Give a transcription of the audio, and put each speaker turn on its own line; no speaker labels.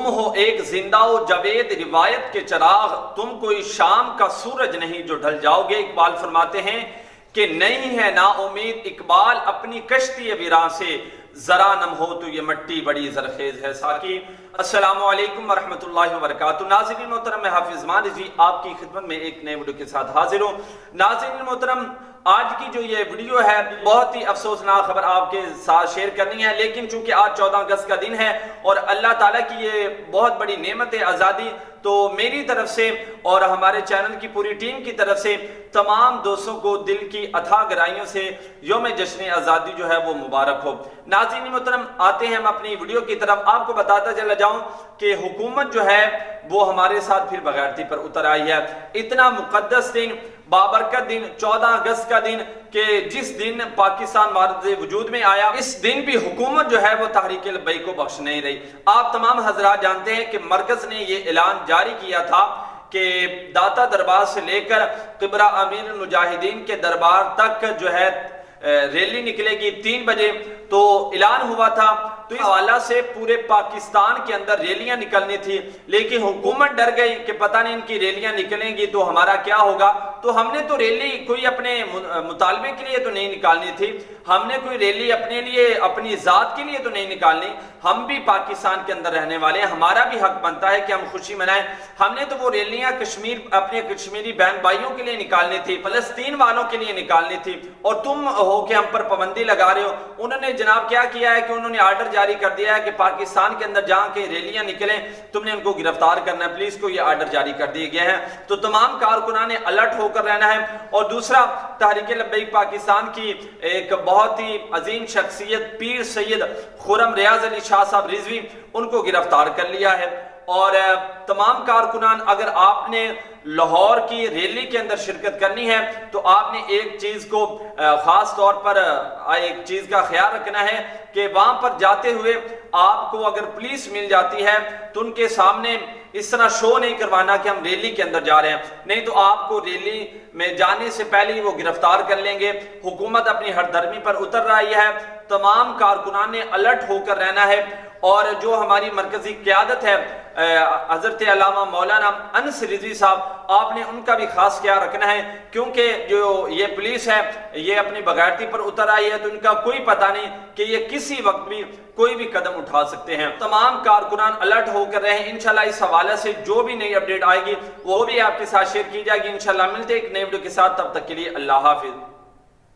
تم ہو ایک زندہ و جاوید روایت کے چراغ، تم کوئی شام کا سورج نہیں جو ڈھل جاؤ گے۔ اقبال فرماتے ہیں کہ نہیں ہے نا امید اقبال اپنی کشتی ویراں سے، ذرا نم ہو تو یہ مٹی بڑی زرخیز ہے۔ ساکی السلام علیکم ورحمۃ اللہ وبرکاتہ۔ ناظرین محترم، میں حافظ مان رضوی آپ کی خدمت میں ایک نئے ویڈیو کے ساتھ حاضر ہوں۔ ناظرین محترم، آج کی جو یہ ویڈیو ہے بہت ہی افسوسناک خبر آپ کے ساتھ شیئر کرنی ہے، لیکن چونکہ آج 14 اگست کا دن ہے اور اللہ تعالیٰ کی یہ بہت بڑی نعمت ہے آزادی، تو میری طرف سے اور ہمارے چینل کی پوری ٹیم کی طرف سے تمام دوستوں کو دل کی اتھاہ گہرائیوں سے یوم جشن آزادی جو ہے وہ مبارک ہو۔ ناظرین محترم، آتے ہیں ہم اپنی ویڈیو کی طرف۔ آپ کو بتاتا چلا جاؤں کہ حکومت جو ہے وہ ہمارے ساتھ پھر بغیرتی پر اتر آئی ہے۔ اتنا مقدس دن، بابرکت دن، 14 اگست کا دن، کہ جس دن پاکستان معرض وجود میں آیا، اس دن بھی حکومت جو ہے وہ تحریک لبیک کو بخش نہیں رہی۔ آپ تمام حضرات جانتے ہیں کہ مرکز نے یہ اعلان جاری کیا تھا کہ داتا دربار سے لے کر قبرہ امیر المجاہدین کے دربار تک جو ہے ریلی نکلے گی 3 بجے، تو اعلان ہوا تھا، تو اس حوالہ سے پورے پاکستان کے اندر ریلیاں نکلنی تھی، لیکن حکومت ڈر گئی کہ پتہ نہیں ان کی ریلیاں نکلیں گی تو ہمارا کیا ہوگا۔ تو ہم نے تو ریلی کوئی اپنے مطالبے کے لیے تو نہیں نکالنی تھی، ہم نے کوئی ریلی اپنے لیے اپنی ذات کے لیے تو نہیں نکالنی، ہم بھی پاکستان کے اندر رہنے والے ہیں، ہمارا بھی حق بنتا ہے کہ ہم خوشی منائیں۔ ہم نے تو وہ ریلیاں اپنے کشمیری بہن بھائیوں کے لیے نکالنی تھی، فلسطین والوں کے لیے نکالنی تھی، اور تم ہو کہ ہم پر پابندی لگا رہے ہو۔ انہوں نے جناب کیا کیا ہے کہ انہوں نے آرڈر جاری کر دیا ہے کہ پاکستان کے اندر جہاں کے ریلیاں نکلیں تم نے ان کو گرفتار کرنا ہے، پولیس کو یہ آرڈر جاری کر دیے گئے ہیں۔ تو تمام کارکنان نے الرٹ ہو کر رہنا ہے۔ اور دوسرا، تحریک لبیک پاکستان کی ایک بہت ہی عظیم شخصیت پیر سید خرم ریاض علی شاہ صاحب رضوی، ان کو گرفتار کر لیا ہے۔ اور تمام کارکنان، اگر آپ نے لاہور کی ریلی کے اندر شرکت کرنی ہے تو آپ نے ایک چیز کو خاص طور پر ایک چیز کا خیال رکھنا ہے کہ وہاں پر جاتے ہوئے آپ کو اگر پولیس مل جاتی ہے تو ان کے سامنے اس طرح شو نہیں کروانا کہ ہم ریلی کے اندر جا رہے ہیں، نہیں تو آپ کو ریلی میں جانے سے پہلے ہی وہ گرفتار کر لیں گے۔ حکومت اپنی ہر درمی پر اتر رہی ہے، تمام کارکنان نے الرٹ ہو کر رہنا ہے۔ اور جو ہماری مرکزی قیادت ہے حضرت علامہ مولانا انس رضوی صاحب، آپ نے ان کا بھی خاص خیال رکھنا ہے، کیونکہ جو یہ پولیس ہے یہ اپنی بغیرتی پر اتر آئی ہے، تو ان کا کوئی پتہ نہیں کہ یہ کسی وقت بھی کوئی بھی قدم اٹھا سکتے ہیں۔ تمام کارکنان الرٹ ہو کر رہے ہیں۔ انشاءاللہ اس حوالے سے جو بھی نئی اپڈیٹ آئے گی وہ بھی آپ کے ساتھ شیئر کی جائے گی۔ انشاءاللہ ملتے ایک نئے ویڈیو کے ساتھ، تب تک کے لیے اللہ حافظ۔